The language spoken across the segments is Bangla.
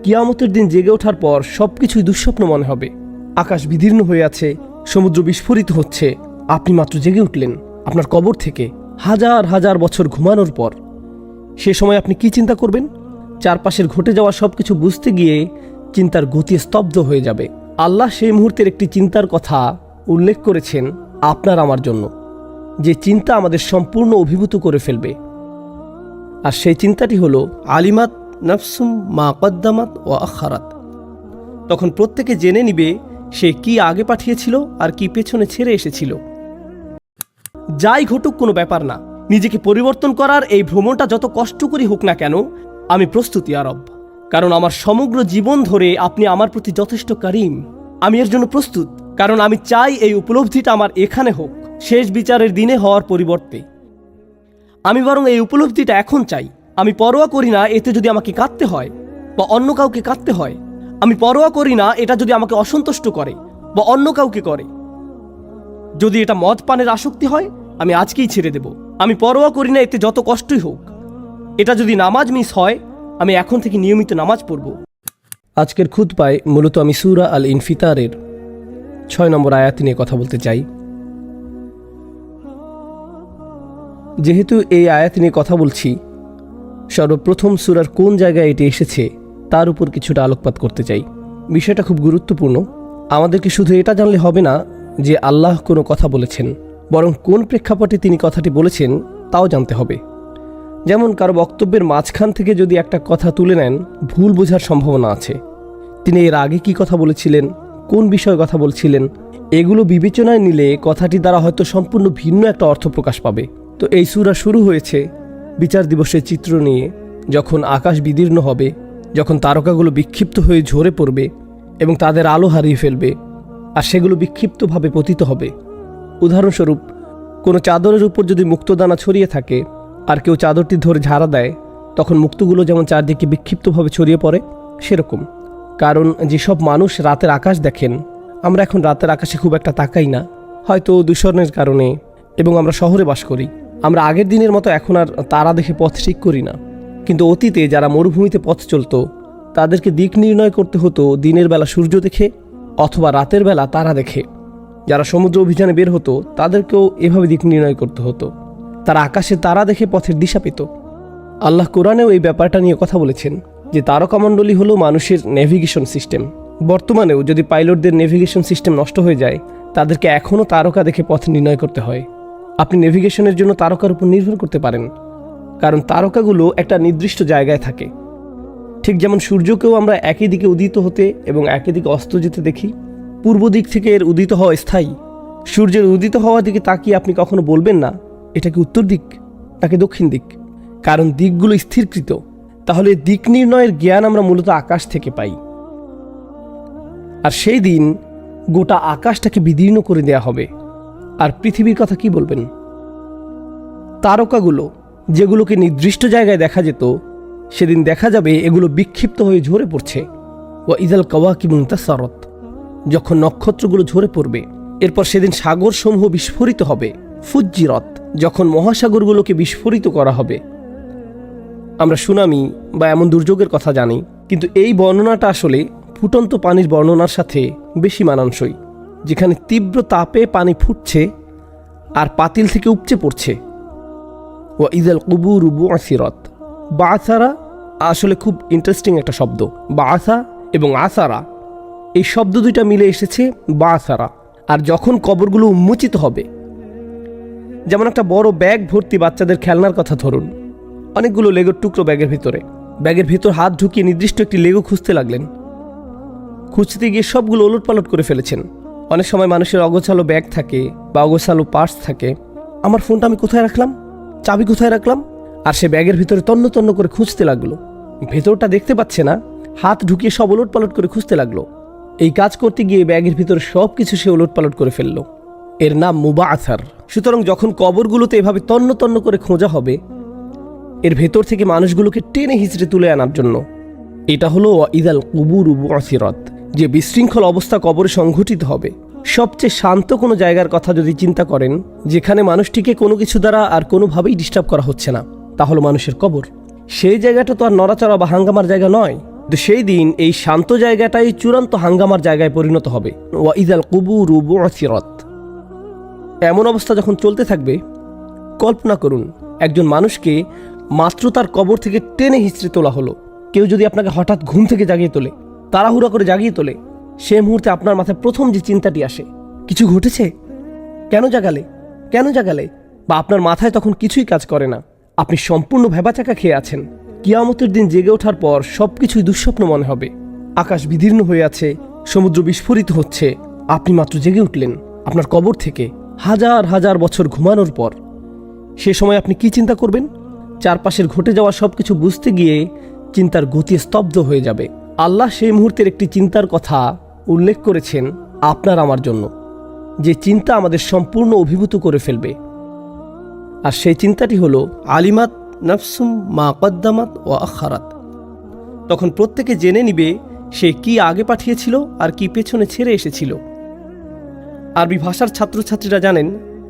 কিয়ামতের দিন জেগে ওঠার পর সবকিছুই দুঃস্বপ্ন মনে হবে। আকাশ বিদীর্ণ হয়ে আছে, সমুদ্র বিস্ফোরিত হচ্ছে, আপনি মাত্র জেগে উঠলেন আপনার কবর থেকে হাজার হাজার বছর ঘুমানোর পর। সে সময় আপনি কি চিন্তা করবেন? চারপাশের ঘটে যাওয়া সবকিছু বুঝতে গিয়ে চিন্তার গতি স্তব্ধ হয়ে যাবে। আল্লাহ সেই মুহূর্তের একটি চিন্তার কথা উল্লেখ করেছেন আপনার আমার জন্য, যে চিন্তা আমাদের সম্পূর্ণ অভিভূত করে ফেলবে। আর সেই চিন্তাটি হলো আলিমাত নাফসুম মা কদ্দামাত ও আখারাত। তখন প্রত্যেকে জেনে নিবে সে কি আগে পাঠিয়েছিল আর কি পেছনে ছেড়ে এসেছিল। যাই ঘটুক কোনো ব্যাপার না, নিজেকে পরিবর্তন করার এই ভ্রমণটা যত কষ্টকরই হোক না কেন, আমি প্রস্তুত ইয়া রব। কারণ আমার সমগ্র জীবন ধরে আপনি আমার প্রতি যথেষ্ট কারিম। আমি এর জন্য প্রস্তুত, কারণ আমি চাই এই উপলব্ধিটা আমার এখানে হোক, শেষ বিচারের দিনে হওয়ার পরিবর্তে। আমি বরং এই উপলব্ধিটা এখন চাই। আমি পরোয়া করি না এতে যদি আমাকে কাঁদতে হয় বা অন্য কাউকে কাঁদতে হয়। আমি পরোয়া করি না এটা যদি আমাকে অসন্তুষ্ট করে বা অন্য কাউকে করে। যদি এটা মদ পানের আসক্তি হয়, আমি আজকেই ছেড়ে দেব। আমি পরোয়া করি না এতে যত কষ্টই হোক। এটা যদি নামাজ মিস হয়, আমি এখন থেকে নিয়মিত নামাজ পড়ব। আজকের খুতবায় মূলত আমি সূরা আল ইনফিতারের 6 নম্বর আয়াত নিয়ে কথা বলতে চাই। যেহেতু এই আয়াত নিয়ে কথা বলছি, সর্বপ্রথম সূরার কোন জায়গায় এটি এসেছে তার উপর কিছুটা আলোকপাত করতে চাই। বিষয়টা খুব গুরুত্বপূর্ণ। আমাদেরকে শুধু এটা জানলে হবে না যে আল্লাহ কোনো কথা বলেছেন, বরং কোন প্রেক্ষাপটে তিনি কথাটি বলেছেন তাও জানতে হবে। যেমন কারো বক্তব্যের মাঝখান থেকে যদি একটা কথা তুলে নেন, ভুল বোঝার সম্ভাবনা আছে। তিনি এর আগে কি কথা বলেছিলেন, কোন বিষয়ে কথা বলছিলেন, এগুলো বিবেচনায় নিলে কথাটি দ্বারা হয়তো সম্পূর্ণ ভিন্ন একটা অর্থ প্রকাশ পাবে। তো এই সূরা শুরু হয়েছে বিচার দিবসের চিত্র নিয়ে, যখন আকাশ বিদীর্ণ হবে, যখন তারকাগুলো বিক্ষিপ্ত হয়ে ঝরে পড়বে এবং তাদের আলো হারিয়ে ফেলবে, আর সেগুলো বিক্ষিপ্তভাবে পতিত হবে। উদাহরণস্বরূপ, কোনো চাদরের উপর যদি মুক্তদানা ছড়িয়ে থাকে আর কেউ চাদরটি ধরে ঝাড়া দেয়, তখন মুক্তগুলো যেমন চারদিকে বিক্ষিপ্তভাবে ছড়িয়ে পড়ে, সেরকম। কারণ যেসব মানুষ রাতের আকাশ দেখেন, আমরা এখন রাতের আকাশে খুব একটা তাকাই না, হয়তো দূষণের কারণে, এবং আমরা শহরে বাস করি। আমরা আগের দিনের মতো এখন আর তারা দেখে পথ ঠিক করি না। কিন্তু অতীতে যারা মরুভূমিতে পথ চলত, তাদেরকে দিক নির্ণয় করতে হতো দিনের বেলা সূর্য দেখে অথবা রাতের বেলা তারা দেখে। যারা সমুদ্র অভিযানে বের হতো, তাদেরকেও এভাবে দিক নির্ণয় করতে হতো। তারা আকাশে তারা দেখে পথের দিশা পেত। আল্লাহ কোরআনেও এই ব্যাপারটা নিয়ে কথা বলেছেন যে তারকামণ্ডলী হলো মানুষের নেভিগেশন সিস্টেম। বর্তমানেও যদি পাইলটদের নেভিগেশন সিস্টেম নষ্ট হয়ে যায়, তাদেরকে এখনও তারকা দেখে পথ নির্ণয় করতে হয়। আপনি নেভিগেশনের জন্য তারকার উপর নির্ভর করতে পারেন, কারণ তারকাগুলো একটা নির্দিষ্ট জায়গায় থাকে। ঠিক যেমন সূর্যকেও আমরা একই দিকে উদিত হতে এবং একই দিকে অস্ত যেতে দেখি। পূর্ব দিক থেকে এর উদিত হওয়া স্থায়ী। সূর্যের উদিত হওয়ার দিকে তাকিয়ে আপনি কখনো বলবেন না এটা কি উত্তর দিক নাকি দক্ষিণ দিক, কারণ দিকগুলো স্থিরকৃত। তাহলে দিক নির্ণয়ের জ্ঞান আমরা মূলত আকাশ থেকে পাই। আর সেই দিন গোটা আকাশটাকে বিদীর্ণ করে দেয়া হবে। আর পৃথিবীর কথা কি বলবেন? তারকাগুলো যেগুলোকে নির্দিষ্ট জায়গায় দেখা যেত, সেদিন দেখা যাবে এগুলো বিক্ষিপ্ত হয়ে ঝরে পড়ছে। ওয়া ইযাল কাওয়াকিবু ইনতাসারাত, যখন নক্ষত্রগুলো ঝরে পড়বে। এরপর সেদিন সাগরসমূহ বিস্ফোরিত হবে। ফুজ্জিরাত, যখন মহাসাগরগুলোকে বিস্ফোরিত করা হবে। আমরা সুনামি বা এমন দুর্যোগের কথা জানি, কিন্তু এই বর্ণনাটা আসলে ফুটন্ত পানির বর্ণনার সাথে বেশি মানানসই, যেখানে তীব্র তাপে পানি ফুটছে আর পাতিল থেকে উপচে পড়ছে। ওয়া ইযাল কুবুরু বু'সিরাত, বা'সারা আসলে খুব ইন্টারেস্টিং একটা শব্দ। বা'সা এবং আসারা, এই শব্দ দুইটা মিলে এসেছে বা'সারা। আর যখন কবরগুলো উন্মোচিত হবে, যেমন একটা বড় ব্যাগ ভর্তি বাচ্চাদের খেলনার কথা ধরুন, অনেকগুলো লেগোর টুকরো ব্যাগের ভিতর হাত ঢুকিয়ে নির্দিষ্ট একটি লেগো খুঁজতে লাগলেন। খুঁজতে গিয়ে সবগুলো ওলটপালট করে ফেলেছেন। অনেক সময় মানুষের অগোছালো ব্যাগ থাকে বা অগোছালো পার্স থাকে। আমার ফোনটা আমি কোথায় রাখলাম, চাবি কোথায় রাখলাম, আর সে ব্যাগের ভিতরে তন্ন তন্ন করে খুঁজতে লাগলো। ভেতরটা দেখতে পাচ্ছে না, হাত ঢুকিয়ে সব ওলটপালট করে খুঁজতে লাগলো। এই কাজ করতে গিয়ে ব্যাগের ভিতরে সব কিছু সে ওলটপালট করে ফেললো। এর নাম মুবাআসার। সুতরাং যখন কবরগুলোতে এভাবে তন্ন তন্ন করে খোঁজা হবে, এর ভেতর থেকে মানুষগুলোকে টেনে হিঁচড়ে তুলে আনার জন্য, এটা হলো ইযাল কুবুরু বু'সিরাত, যে বিশৃঙ্খল অবস্থা কবরে সংঘটিত হবে। সবচেয়ে শান্ত কোনো জায়গার কথা যদি চিন্তা করেন, যেখানে মানুষটিকে কোনো কিছু দ্বারা আর কোনোভাবেই ডিস্টার্ব করা হচ্ছে না, তা হলো মানুষের কবর। সেই জায়গাটা তো আর নড়াচড়া বা হাঙ্গামার জায়গা নয়। তো সেই দিন এই শান্ত জায়গাটাই চূড়ান্ত হাঙ্গামার জায়গায় পরিণত হবে। ওয়া ইযাল কুবুরু বু'থিরাত। এমন অবস্থা যখন চলতে থাকবে, কল্পনা করুন একজন মানুষকে মাত্র তার কবর থেকে টেনে হিঁচড়ে তোলা হলো। কেউ যদি আপনাকে হঠাৎ ঘুম থেকে জাগিয়ে তোলে, তাড়াহুড়া করে জাগিয়ে তোলে, সে মুহূর্তে আপনার মাথায় প্রথম যে চিন্তাটি আসে, কিছু ঘটেছে, কেন জাগালে, কেন জাগালে? বা আপনার মাথায় তখন কিছুই কাজ করে না, আপনি সম্পূর্ণ ভেবাচাকা খেয়ে আছেন। কিয়ামতের দিন জেগে ওঠার পর সবকিছুই দুঃস্বপ্ন মনে হবে। আকাশ বিদীর্ণ হয়ে আছে, সমুদ্র বিস্ফোরিত হচ্ছে, আপনি মাত্র জেগে উঠলেন আপনার কবর থেকে হাজার হাজার বছর ঘুমানোর পর। সে সময় আপনি কি চিন্তা করবেন? চারপাশের ঘটে যাওয়া সবকিছু বুঝতে গিয়ে চিন্তার গতি স্তব্ধ হয়ে যাবে। আল্লাহ সেই মুহূর্তের একটি চিন্তার কথা উল্লেখ করেছেন আপনার আমার জন্য, যে চিন্তা আমাদের সম্পূর্ণ অভিভূত করে ফেলবে। আর সেই চিন্তাটি হলো আলিমাত নাফসুম মা কদ্দামাত ও আখারাত। তখন প্রত্যেকে জেনে নিবে সে কি আগে পাঠিয়েছিল আর কি পেছনে ছেড়ে এসেছিল। আরবি ভাষার ছাত্রছাত্রীরা জানেন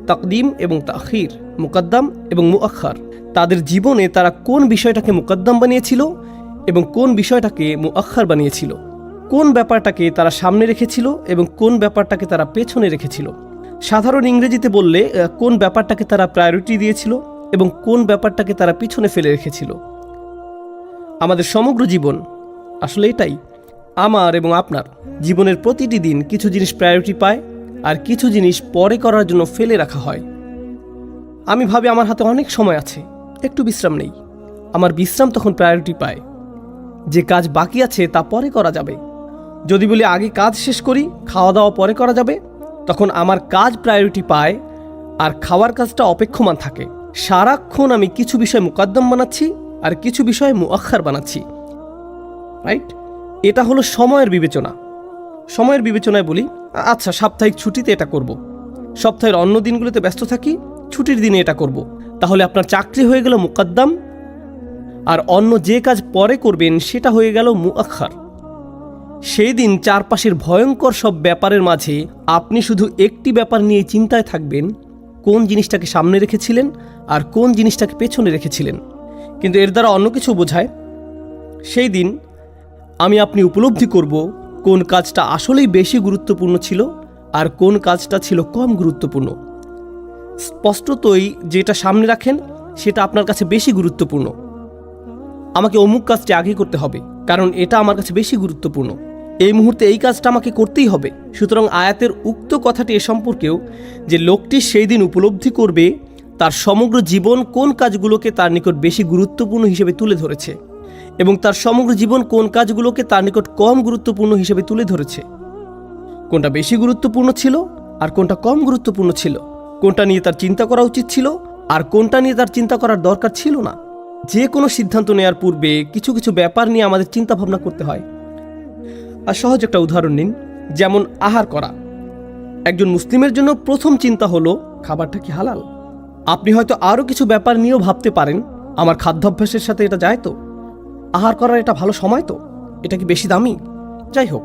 তাকদিম এবং তাখির, মুকদ্দাম এবং মুআখার। তাদের জীবনে তারা কোন বিষয়টাকে মুকদ্দাম বানিয়েছিল এবং কোন বিষয়টাকে মুআখার বানিয়েছিল, কোন ব্যাপারটাকে তারা সামনে রেখেছিল এবং কোন ব্যাপারটাকে তারা পেছনে রেখেছিল। সাধারণ ইংরেজিতে বললে কোন ব্যাপারটাকে তারা প্রায়োরিটি দিয়েছিল এবং কোন ব্যাপারটাকে তারা পিছনে ফেলে রেখেছিল। আমাদের সমগ্র জীবন আসলে এটাই। আমার এবং আপনার জীবনের প্রতিটি দিন কিছু জিনিস প্রায়োরিটি পায় আর কিছু জিনিস পরে করার জন্য ফেলে রাখা হয়। আমি ভাবি আমার হাতে অনেক সময় আছে, একটু বিশ্রাম নেই। আমার বিশ্রাম তখন প্রায়োরিটি পায়। যে কাজ বাকি আছে তা পরে করা যাবে। যদি বলি আগে কাজ শেষ করি, খাওয়া দাওয়া পরে করা যাবে, তখন আমার কাজ প্রায়োরিটি পায় আর খাওয়ার কাজটা অপেক্ষমান থাকে। সারাক্ষণ আমি কিছু বিষয় মুকদ্দম বানাচ্ছি আর কিছু বিষয় মুআখার বানাচ্ছি, রাইট? এটা হলো সময়ের বিবেচনা। সময়ের বিবেচনায় বলি, আচ্ছা সাপ্তাহিক ছুটিতে এটা করব, সপ্তাহের অন্য দিনগুলোতে ব্যস্ত থাকি, ছুটির দিনে এটা করব। তাহলে আপনার চাকরি হয়ে গেল মুকদ্দম আর অন্য যে কাজ পরে করবেন সেটা হয়ে গেল মুআখার। সেই দিন চারপাশের ভয়ঙ্কর সব ব্যাপারের মাঝে আপনি শুধু একটি ব্যাপার নিয়ে চিন্তায় থাকবেন, কোন জিনিসটাকে সামনে রেখেছিলেন আর কোন জিনিসটাকে পেছনে রেখেছিলেন। কিন্তু এর দ্বারা অন্য কিছু বোঝায়। সেই দিন আমি আপনি উপলব্ধি করব কোন কাজটা আসলেই বেশি গুরুত্বপূর্ণ ছিল আর কোন কাজটা ছিল কম গুরুত্বপূর্ণ। স্পষ্টতই যেটা সামনে রাখেন সেটা আপনার কাছে বেশি গুরুত্বপূর্ণ। আমাকে অমুক কাজটি আগে করতে হবে কারণ এটা আমার কাছে বেশি গুরুত্বপূর্ণ, এই মুহূর্তে এই কাজটা আমাকে করতেই হবে। সুতরাং আয়াতের উক্ত কথাটি এ সম্পর্কেও যে লোকটি সেই দিন উপলব্ধি করবে তার সমগ্র জীবন কোন কাজগুলোকে তার নিকট বেশি গুরুত্বপূর্ণ হিসেবে তুলে ধরেছে এবং তার সমগ্র জীবন কোন কাজগুলোকে তার নিকট কম গুরুত্বপূর্ণ হিসেবে তুলে ধরেছে। কোনটা বেশি গুরুত্বপূর্ণ ছিল আর কোনটা কম গুরুত্বপূর্ণ ছিল, কোনটা নিয়ে তার চিন্তা করা উচিত ছিল আর কোনটা নিয়ে তার চিন্তা করার দরকার ছিল না। যে কোনো সিদ্ধান্ত নেওয়ার পূর্বে কিছু কিছু ব্যাপার নিয়ে আমাদের চিন্তা ভাবনা করতে হয়। আর সহজ একটা উদাহরণ নিন, যেমন আহার করা। একজন মুসলিমের জন্য প্রথম চিন্তা হলো খাবারটা কি হালাল। আপনি হয়তো আরও কিছু ব্যাপার নিয়েও ভাবতে পারেন, আমার খাদ্যাভ্যাসের সাথে এটা যায় তো, আহার করার এটা ভালো সময় তো, এটা কি বেশি দামি, যাই হোক।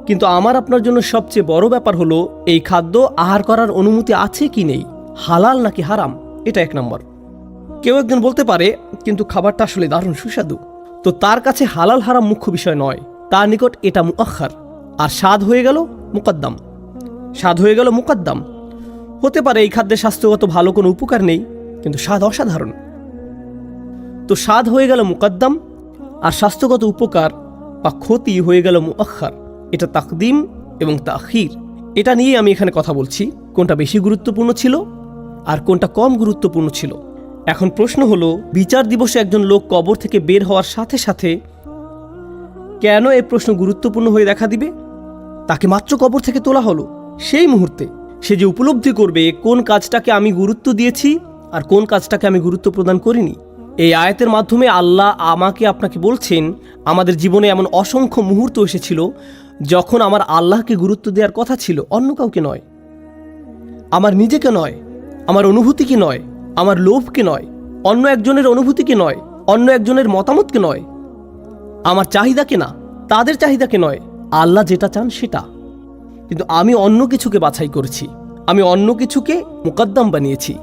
কিন্তু আমার আপনার জন্য সবচেয়ে বড় ব্যাপার হলো এই খাদ্য আহার করার অনুমতি আছে কি নেই, হালাল নাকি হারাম, এটা এক নম্বর। কেউ একজন বলতে পারে কিন্তু খাবারটা আসলে দারুণ সুস্বাদু, তো তার কাছে হালাল হারাম মুখ্য বিষয় নয়, তার নিকট এটা মুআখার। আর স্বাদ হয়ে গেল মুকদ্দম, স্বাদ হয়ে গেল মুকদ্দম। হতে পারে এই খাদ্যে স্বাস্থ্যগত ভালো কোনো উপকার নেই কিন্তু স্বাদ অসাধারণ, তো স্বাদ হয়ে গেল মুকদ্দম আর স্বাস্থ্যগত উপকার বা ক্ষতি হয়ে গেল মুআখার। এটা তাকদিম এবং তাখির। এটা নিয়ে আমি এখানে কথা বলছি, কোনটা বেশি গুরুত্বপূর্ণ ছিল আর কোনটা কম গুরুত্বপূর্ণ ছিল। এখন প্রশ্ন হলো, বিচার দিবসে একজন লোক কবর থেকে বের হওয়ার সাথে সাথে কেন এই প্রশ্ন গুরুত্বপূর্ণ হয়ে দেখা দিবে? তাকে মাত্র কবর থেকে তোলা হলো, সেই মুহূর্তে সে যে উপলব্ধি করবে কোন কাজটাকে আমি গুরুত্ব দিয়েছি আর কোন কাজটাকে আমি গুরুত্ব প্রদান করিনি। এই আয়াতের মাধ্যমে আল্লাহ আমাকে আপনাকে বলছেন, আমাদের জীবনে এমন অসংখ্য মুহূর্ত এসেছিল যখন আমার আল্লাহকে গুরুত্ব দেওয়ার কথা ছিল, অন্য কাউকে নয়, আমার নিজেকে নয়, আমার অনুভূতিকে নয়, আমার লোভকে নয়, অন্য একজনের অনুভূতিকে নয়, অন্য একজনের মতামতকে নয়, আমার চাহিদাকে না, তাদের চাহিদাকে নয়, আল্লাহ যেটা চান সেটা। কিন্তু আমি অন্য কিছুকে বাছাই করেছি, আমি অন্য কিছুকে মুকদ্দম বানিয়েছি,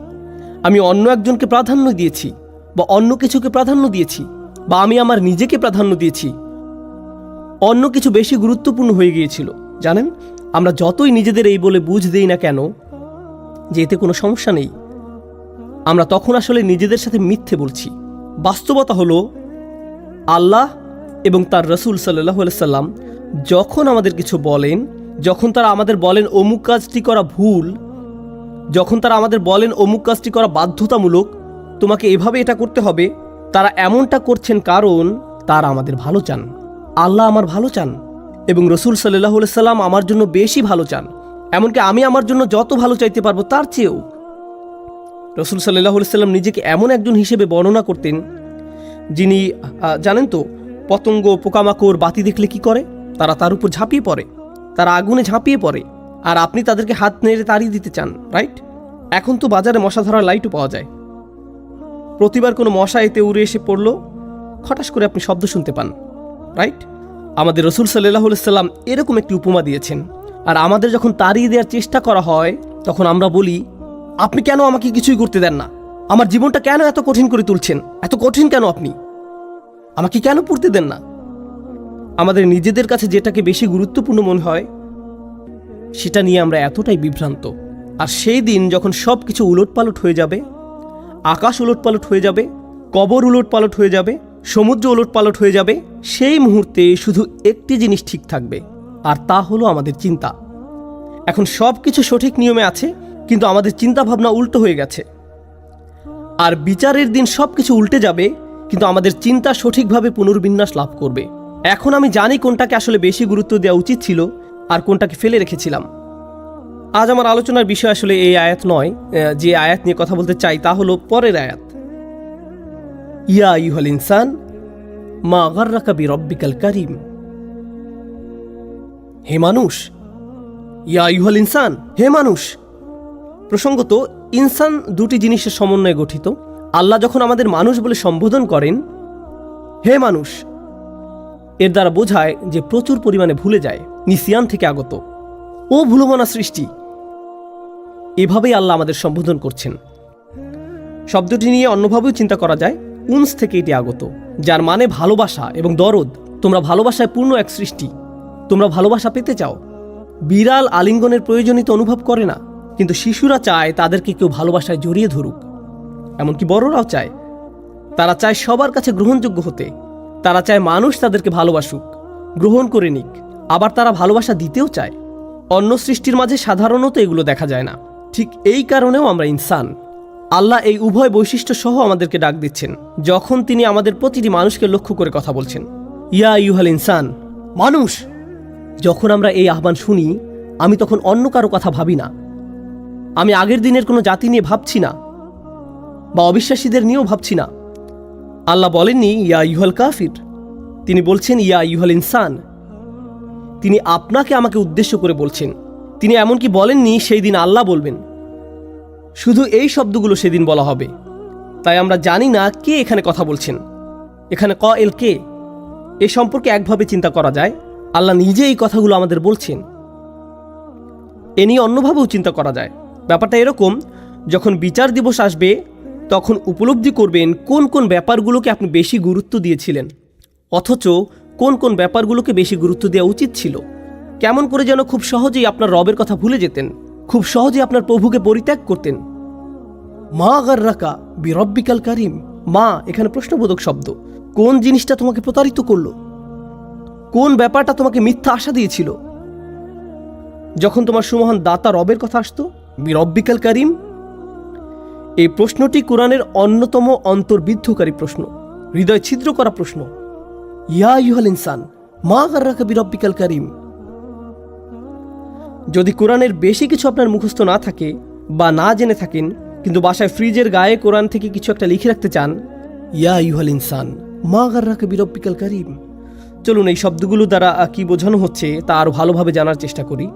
আমি অন্য একজনকে প্রাধান্য দিয়েছি বা অন্য কিছুকে প্রাধান্য দিয়েছি, বা আমি আমার নিজেকে প্রাধান্য দিয়েছি অন্য কিছু বেশি গুরুত্বপূর্ণ হয়ে গিয়েছিল। জানেন, আমরা যতই নিজেদের এই বলে বুঝ দেই না কেন যে এতে কোনো সমস্যা নেই, আমরা তখন আসলে নিজেদের সাথে মিথ্যে বলছি। বাস্তবতা হলো আল্লাহ এবং তার রসুল সাল্লাল্লাহু আলাইহি সাল্লাম যখন আমাদের কিছু বলেন, যখন তারা আমাদের বলেন অমুক কাজটি করা ভুল, যখন তারা আমাদের বলেন অমুক কাজটি করা বাধ্যতামূলক, তোমাকে এভাবে এটা করতে হবে, তারা এমনটা করছেন কারণ তারা আমাদের ভালো চান। আল্লাহ আমার ভালো চান এবং রসুল সাল্লাল্লাহু আলাইহি সাল্লাম আমার জন্য বেশি ভালো চান, এমনকি আমি আমার জন্য যত ভালো চাইতে পারবো তার চেয়েও। রসুল সাল্লাল্লাহু আলাইহি সাল্লাম নিজেকে এমন একজন হিসেবে বর্ণনা করতেন যিনি, জানেন তো, পতঙ্গ পোকামাকড় বাতি দেখলে কি করে? তারা তার উপর ঝাঁপিয়ে পড়ে, তারা আগুনে ঝাঁপিয়ে পড়ে, আর আপনি তাদেরকে হাত নেড়ে তাড়িয়ে দিতে চান, রাইট? এখন তো বাজারে মশা ধরার লাইটও পাওয়া যায়। প্রতিবার কোনো মশা এতে উড়ে এসে পড়লো, খটাস করে আপনি শব্দ শুনতে পান, রাইট? আমাদের রসুল সাল্লাল্লাহু আলাইহি সাল্লাম এরকম একটি উপমা দিয়েছেন। আর আমাদের যখন তাড়িয়ে দেওয়ার চেষ্টা করা হয় তখন আমরা বলি, আপনি কেন আমাকে কিছুই করতে দেন না? আমার জীবনটা কেন এত কঠিন করে তুলছেন? এত কঠিন কেন আপনি? আমাকে কেন পড়তে দেন না? আমাদের নিজেদের কাছে যেটাকে বেশি গুরুত্বপূর্ণ মনে হয় সেটা নিয়ে আমরা এতটাই বিভ্রান্ত। আর সেই দিন যখন সব কিছু উলটপালট হয়ে যাবে, আকাশ উলটপালট হয়ে যাবে, কবর উলটপালট হয়ে যাবে, সমুদ্র উলটপালট হয়ে যাবে, সেই মুহূর্তে শুধু একটি জিনিস ঠিক থাকবে, আর তা হলো আমাদের চিন্তা। এখন সব কিছু সঠিক নিয়মে আছে, কিন্তু আমাদের চিন্তা ভাবনা উল্টো হয়ে গেছে। আর বিচারের দিন সব কিছু উল্টে যাবে, কিন্তু আমাদের চিন্তা সঠিকভাবে পুনর্বিন্যাস লাভ করবে। এখন আমি জানি কোনটাকে আসলে বেশি গুরুত্ব দেওয়া উচিত ছিল আর কোনটাকে ফেলে রেখেছিলাম। আজ আমার আলোচনার বিষয় আসলে এই আয়াত নয়। যে আয়াত নিয়ে কথা বলতে চাই তা হলো পরের আয়াত, ইয়া আইয়ুহাল ইনসান মা গাররাকা বিরব্বিকাল কারীম। হে মানুষ, ইয়া আইয়ুহাল ইনসান, হে মানুষ। প্রসঙ্গত, ইনসান দুটি জিনিসের সমন্বয়ে গঠিত। আল্লাহ যখন আমাদের মানুষ বলে সম্বোধন করেন, হে মানুষ, এর দ্বারা বোঝায় যে প্রচুর পরিমাণে ভুলে যায়, নিসিয়ান থেকে আগত, ও ভুলমনা সৃষ্টি। এভাবেই আল্লাহ আমাদের সম্বোধন করছেন। শব্দটি নিয়ে অন্যভাবেও চিন্তা করা যায়। উনস থেকে এটি আগত, যার মানে ভালোবাসা এবং দরদ। তোমরা ভালোবাসায় পূর্ণ এক সৃষ্টি, তোমরা ভালোবাসা পেতে চাও। বিড়াল আলিঙ্গনের প্রয়োজনীয়তা অনুভব করে না, কিন্তু শিশুরা চায় তাদেরকে কেউ ভালোবাসায় জড়িয়ে ধরুক। এমনকি বড়রাও চায়। তারা চায় সবার কাছে গ্রহণযোগ্য হতে। তারা চায় মানুষ তাদেরকে ভালোবাসুক, গ্রহণ করে নিক। আবার তারা ভালোবাসা দিতেও চায়। অন্য সৃষ্টির মাঝে সাধারণত এগুলো দেখা যায় না। ঠিক এই কারণেও আমরা ইনসান। আল্লাহ এই উভয় বৈশিষ্ট্য সহ আমাদেরকে ডাক দিচ্ছেন যখন তিনি আমাদের প্রতিটি মানুষকে লক্ষ্য করে কথা বলছেন, ইয়া আইয়ুহাল ইনসান, মানুষ। যখন আমরা এই আহ্বান শুনি, আমি তখন অন্য কারো কথা ভাবি না। আমি আগের দিনের কোনো জাতি নিয়ে ভাবছি না, বা অবিশ্বাসীদের নিয়েও ভাবছি না। আল্লাহ বলেননি ইয়া আইয়ুহাল কাফির, তিনি বলছেন ইয়া আইয়ুহাল ইনসান। তিনি আপনাকে আমাকে উদ্দেশ্য করে বলছেন। তিনি এমনকি বলেননি সেই দিন আল্লাহ বলবেন। শুধু এই শব্দগুলো সেদিন বলা হবে। তাই আমরা জানি না কে এখানে কথা বলছেন, এখানে কয়েল কে। এ সম্পর্কে একভাবে চিন্তা করা যায়, আল্লাহ নিজে এই কথাগুলো আমাদের বলছেন। এ নিয়ে অন্যভাবেও চিন্তা করা যায়। ব্যাপারটা এরকম, যখন বিচার দিবস আসবে তখন উপলব্ধি করবেন কোন কোন ব্যাপারগুলোকে আপনি বেশি গুরুত্ব দিয়েছিলেন, অথচ কোন কোন ব্যাপারগুলোকে বেশি গুরুত্ব দেওয়া উচিত ছিল। কেমন করে যেন খুব সহজেই আপনার রবের কথা ভুলে যেতেন, খুব সহজেই আপনার প্রভুকে পরিত্যাগ করতেন। মা গাররাকা বিরব্বিকাল কারীম। মা এখানে প্রশ্নবোধক শব্দ। কোন জিনিসটা তোমাকে প্রতারিত করলো? কোন ব্যাপারটা তোমাকে মিথ্যা আশা দিয়েছিল? যখন তোমার সুমহান দাতা রবের কথা আসতো, বিরব্বিকাল কারীম। এই প্রশ্নটি কোরআনের অন্যতম অন্তর্বিদ্ধকারী প্রশ্ন, হৃদয় ছিদ্র করা প্রশ্ন। ইয়া আইয়ুহাল ইনসান মা গাররাকা বিরব্বিকাল কারীম। যদি কোরআনের বেশি কিছু আপনার মুখস্থ না থাকে বা না জেনে থাকেন, কিন্তু বাসায় ফ্রিজের গায়ে কোরআন থেকে কিছু একটা লিখে রাখতে চান, ইয়া আইয়ুহাল ইনসান মা গাররাকা বিরব্বিকাল কারীম। চলুন এই শব্দগুলো দ্বারা কি বোঝানো হচ্ছে তা আরো ভালোভাবে জানার চেষ্টা করি।